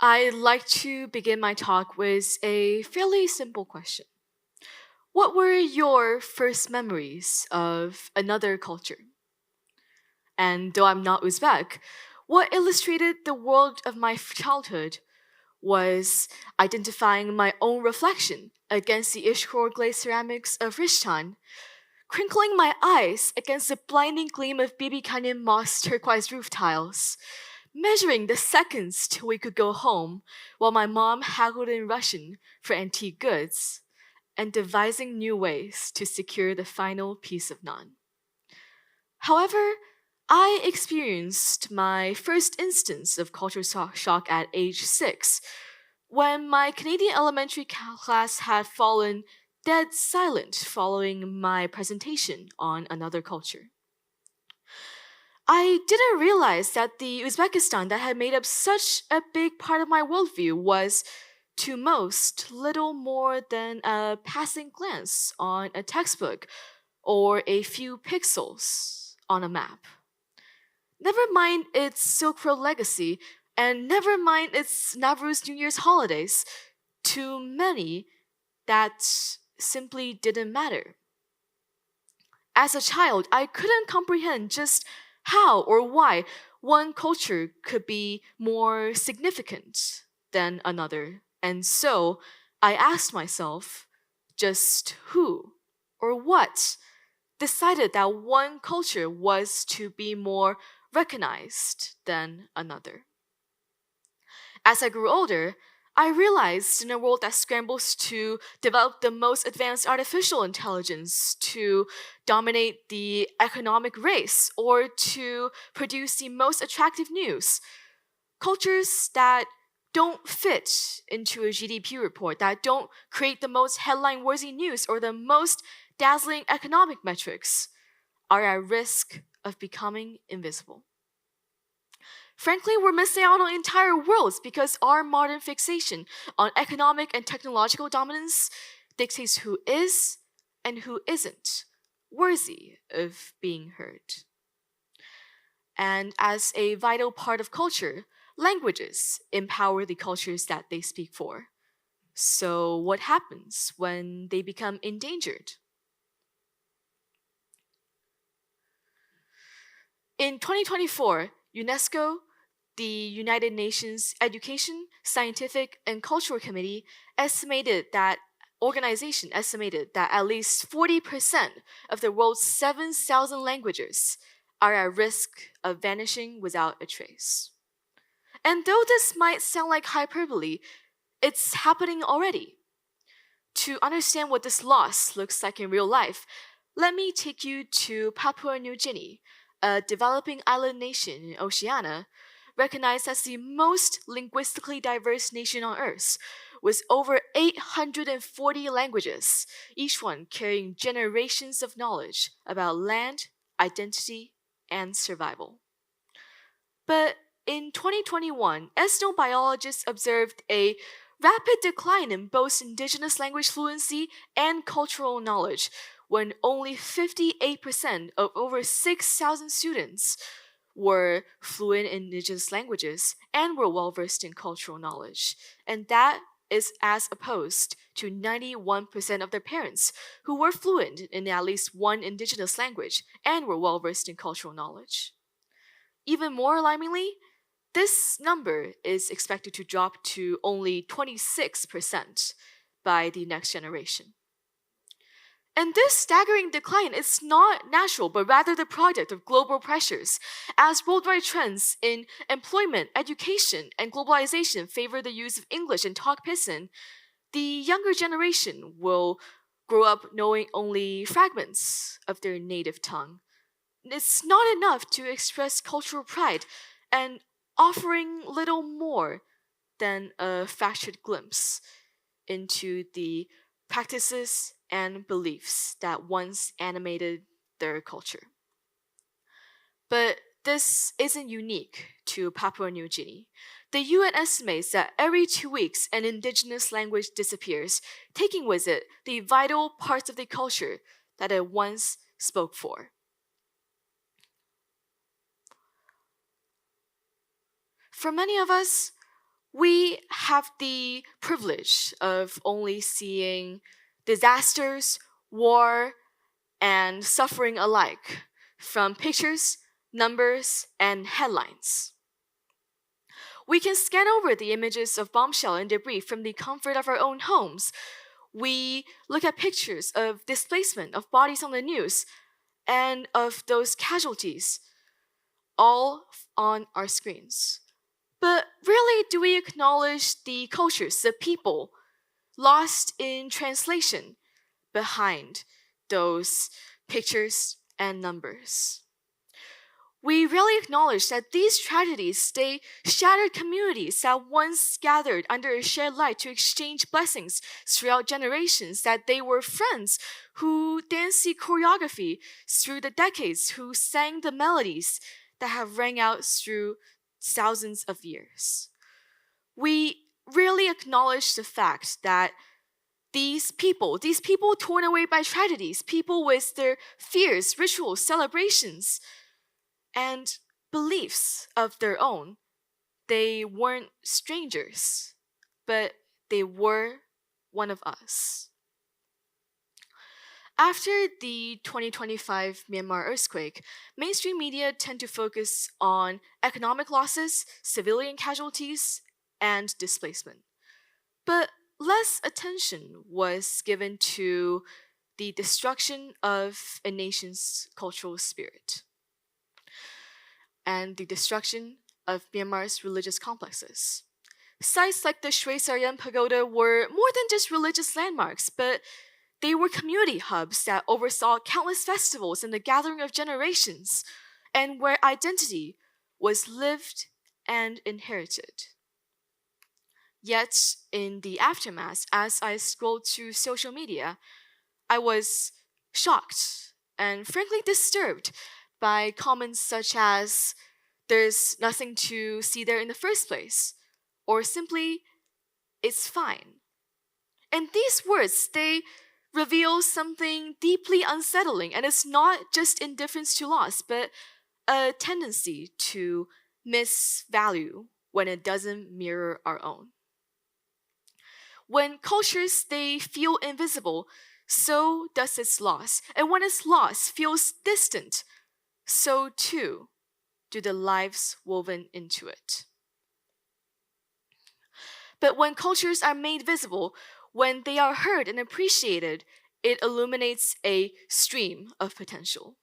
I'd like to begin my talk with a fairly simple question. What were your first memories of another culture? And though I'm not Uzbek, what illustrated the world of my childhood was identifying my own reflection against the Ishkor glazed ceramics of Rishtan, crinkling my eyes against the blinding gleam of Bibi Canyon moss turquoise roof tiles, measuring the seconds till we could go home while my mom haggled in Russian for antique goods, and devising new ways to secure the final piece of naan. However, I experienced my first instance of culture shock at age 6 when my Canadian elementary class had fallen dead silent following my presentation on another culture. I didn't realize that the Uzbekistan that had made up such a big part of my worldview was, to most, little more than a passing glance on a textbook or a few pixels on a map. Never mind its Silk Road legacy, and never mind its Nowruz New Year's holidays. To many, that simply didn't matter. As a child, I couldn't comprehend just how or why one culture could be more significant than another. And so I asked myself just who or what decided that one culture was to be more recognized than another. As I grew older, I realized in a world that scrambles to develop the most advanced artificial intelligence, to dominate the economic race, or to produce the most attractive news, cultures that don't fit into a GDP report, that don't create the most headline worthy news or the most dazzling economic metrics, are at risk of becoming invisible. Frankly, we're missing out on entire worlds because our modern fixation on economic and technological dominance dictates who is and who isn't worthy of being heard. And as a vital part of culture, languages empower the cultures that they speak for. So, what happens when they become endangered? In 2024, UNESCO, the United Nations Education, Scientific, and Cultural Committee estimated that at least 40% of the world's 7,000 languages are at risk of vanishing without a trace. And though this might sound like hyperbole, it's happening already. To understand what this loss looks like in real life, let me take you to Papua New Guinea, a developing island nation in Oceania, recognized as the most linguistically diverse nation on Earth, with over 840 languages, each one carrying generations of knowledge about land, identity, and survival. But in 2021, ethnobiologists observed a rapid decline in both indigenous language fluency and cultural knowledge, when only 58% of over 6,000 students were fluent in indigenous languages and were well versed in cultural knowledge. And that is as opposed to 91% of their parents who were fluent in at least one indigenous language and were well versed in cultural knowledge. Even more alarmingly, this number is expected to drop to only 26% by the next generation. And this staggering decline is not natural, but rather the product of global pressures, as worldwide trends in employment, education, and globalization favor the use of English and Tok Pisin. The younger generation will grow up knowing only fragments of their native tongue. It's not enough to express cultural pride, and offering little more than a fractured glimpse into the practices and beliefs that once animated their culture. But this isn't unique to Papua New Guinea. The UN estimates that every 2 weeks an indigenous language disappears, taking with it the vital parts of the culture that it once spoke for. For many of us, We have the privilege of only seeing disasters, war, and suffering alike from pictures, numbers, and headlines. We can scan over the images of bombshell and debris from the comfort of our own homes. We look at pictures of displacement of bodies on the news and of those casualties, all on our screens. But really, do we acknowledge the cultures, the people lost in translation behind those pictures and numbers? We rarely acknowledge that these tragedies, they shattered communities that once gathered under a shared light to exchange blessings throughout generations, that they were friends who danced the choreography through the decades, who sang the melodies that have rang out through thousands of years. We rarely acknowledge the fact that these people torn away by tragedies, people with their fears, rituals, celebrations, and beliefs of their own, they weren't strangers, but they were one of us. After the 2025 Myanmar earthquake, mainstream media tend to focus on economic losses, civilian casualties, and displacement. But less attention was given to the destruction of a nation's cultural spirit and the destruction of Myanmar's religious complexes. Sites like the Shui Saryan Pagoda were more than just religious landmarks, but they were community hubs that oversaw countless festivals and the gathering of generations, and where identity was lived and inherited. Yet, in the aftermath, as I scrolled through social media, I was shocked and frankly disturbed by comments such as, "There's nothing to see there in the first place," or simply, "It's fine." And these words, they reveal something deeply unsettling, and it's not just indifference to loss, but a tendency to misvalue when it doesn't mirror our own. When cultures they feel invisible, so does its loss. And when its loss feels distant, so too do the lives woven into it. But when cultures are made visible, when they are heard and appreciated, it illuminates a stream of potential.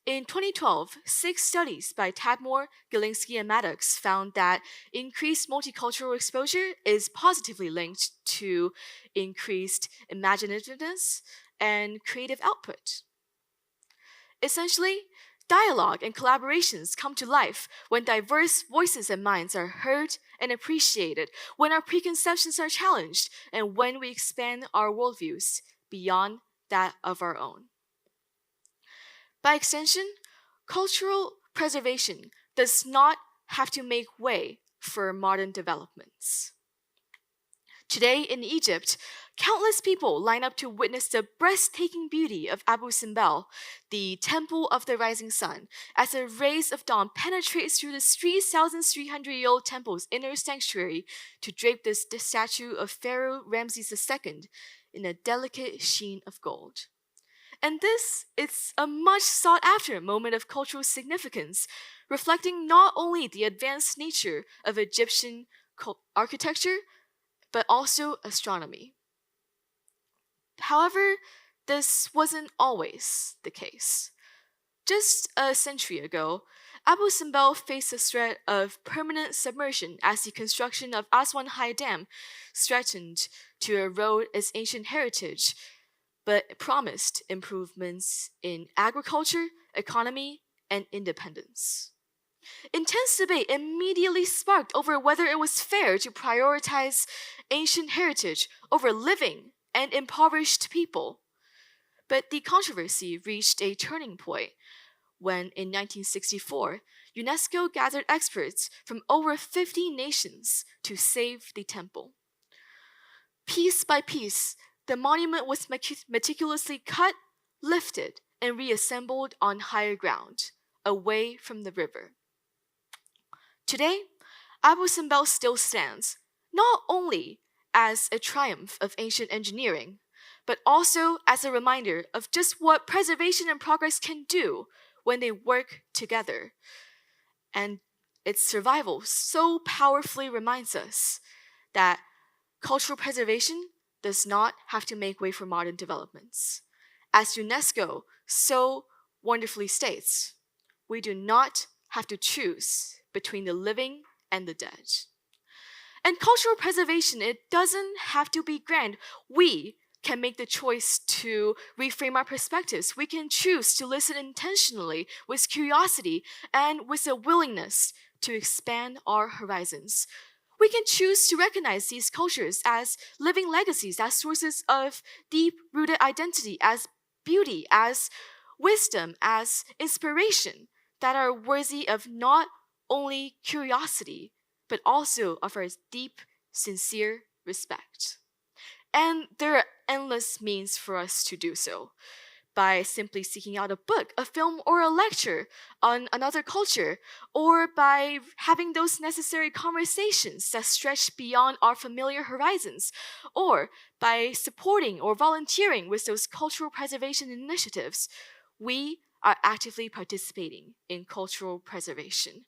In 2012, 6 studies by Tadmore, Gilinski, and Maddox found that increased multicultural exposure is positively linked to increased imaginativeness and creative output. Essentially, dialogue and collaborations come to life when diverse voices and minds are heard and appreciated, when our preconceptions are challenged, and when we expand our worldviews beyond that of our own. By extension, cultural preservation does not have to make way for modern developments. Today in Egypt, countless people line up to witness the breathtaking beauty of Abu Simbel, the temple of the rising sun, as the rays of dawn penetrate through the 3,300-year-old temple's inner sanctuary to drape the statue of Pharaoh Ramses II in a delicate sheen of gold. And this is a much sought after moment of cultural significance, reflecting not only the advanced nature of Egyptian architecture, but also astronomy. However, this wasn't always the case. Just a century ago, Abu Simbel faced the threat of permanent submersion as the construction of Aswan High Dam threatened to erode its ancient heritage, but promised improvements in agriculture, economy, and independence. Intense debate immediately sparked over whether it was fair to prioritize ancient heritage over living and impoverished people. But the controversy reached a turning point when, in 1964, UNESCO gathered experts from over 50 nations to save the temple. Piece by piece, the monument was meticulously cut, lifted, and reassembled on higher ground, away from the river. Today, Abu Simbel still stands, not only as a triumph of ancient engineering, but also as a reminder of just what preservation and progress can do when they work together. And its survival so powerfully reminds us that cultural preservation does not have to make way for modern developments. As UNESCO so wonderfully states, we do not have to choose between the living and the dead. And cultural preservation, it doesn't have to be grand. We can make the choice to reframe our perspectives. We can choose to listen intentionally with curiosity and with a willingness to expand our horizons. We can choose to recognize these cultures as living legacies, as sources of deep rooted identity, as beauty, as wisdom, as inspiration that are worthy of not only curiosity, but also of our deep, sincere respect. And there are endless means for us to do so. By simply seeking out a book, a film, or a lecture on another culture, or by having those necessary conversations that stretch beyond our familiar horizons, or by supporting or volunteering with those cultural preservation initiatives, we are actively participating in cultural preservation.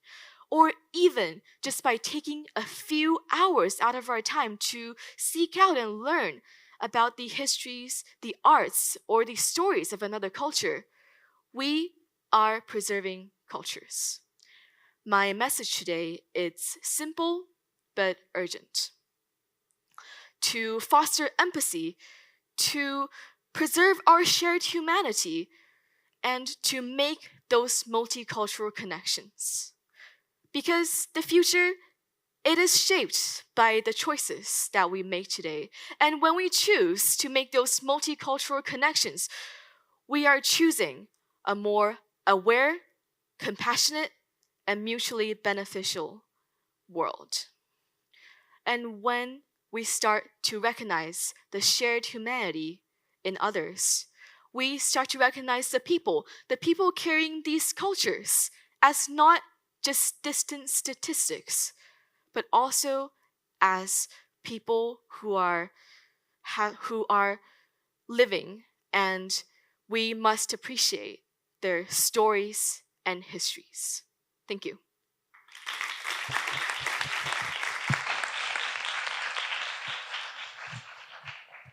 Or even just by taking a few hours out of our time to seek out and learn about the histories, the arts, or the stories of another culture, we are preserving cultures. My message today is simple but urgent. To foster empathy, to preserve our shared humanity, and to make those multicultural connections. Because the future, it is shaped by the choices that we make today. And when we choose to make those multicultural connections, we are choosing a more aware, compassionate, and mutually beneficial world. And when we start to recognize the shared humanity in others, we start to recognize the people carrying these cultures, as not just distant statistics, but also as people who are living, and we must appreciate their stories and histories. Thank you.